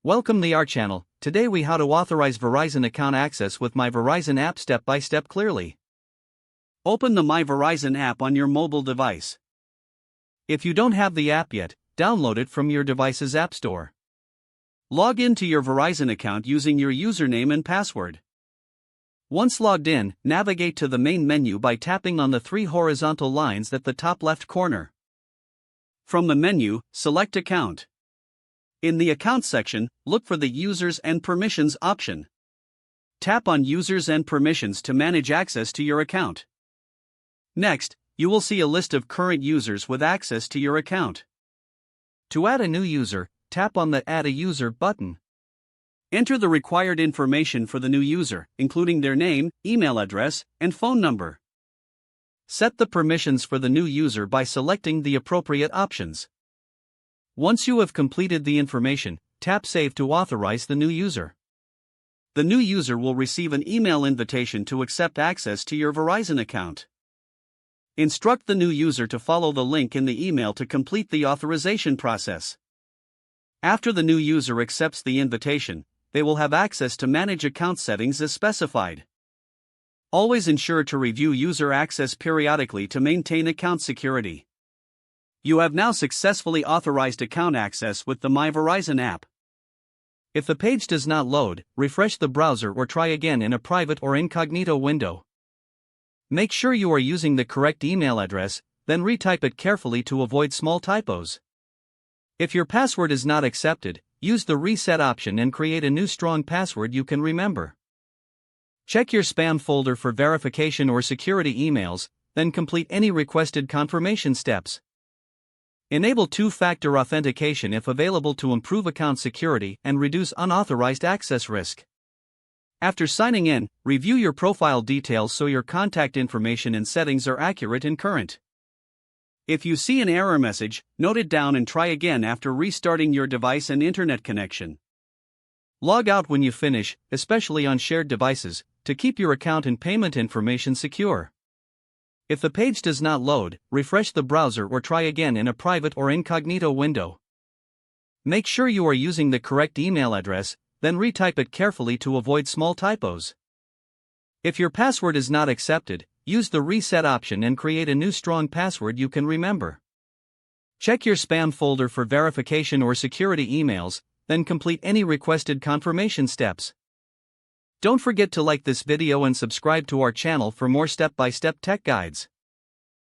Welcome to our channel. Today we how to authorize Verizon account access with My Verizon app step by step clearly. Open the My Verizon app on your mobile device. If you don't have the app yet, download it from your device's app store. Log into your Verizon account using your username and password. Once logged in, navigate to the main menu by tapping on the three horizontal lines at the top left corner. From the menu, select Account. In the Account section, look for the Users and Permissions option. Tap on Users and Permissions to manage access to your account. Next, you will see a list of current users with access to your account. To add a new user, tap on the Add a User button. Enter the required information for the new user, including their name, email address, and phone number. Set the permissions for the new user by selecting the appropriate options. Once you have completed the information, tap Save to authorize the new user. The new user will receive an email invitation to accept access to your Verizon account. Instruct the new user to follow the link in the email to complete the authorization process. After the new user accepts the invitation, they will have access to manage account settings as specified. Always ensure to review user access periodically to maintain account security. You have now successfully authorized account access with the My Verizon app. If the page does not load, refresh the browser or try again in a private or incognito window. Make sure you are using the correct email address, then retype it carefully to avoid small typos. If your password is not accepted, use the reset option and create a new strong password you can remember. Check your spam folder for verification or security emails, then complete any requested confirmation steps. Enable two-factor authentication if available to improve account security and reduce unauthorized access risk. After signing in, review your profile details so your contact information and settings are accurate and current. If you see an error message, note it down and try again after restarting your device and internet connection. Log out when you finish, especially on shared devices, to keep your account and payment information secure. If the page does not load, refresh the browser or try again in a private or incognito window. Make sure you are using the correct email address, then retype it carefully to avoid small typos. If your password is not accepted, use the reset option and create a new strong password you can remember. Check your spam folder for verification or security emails, then complete any requested confirmation steps. Don't forget to like this video and subscribe to our channel for more step-by-step tech guides.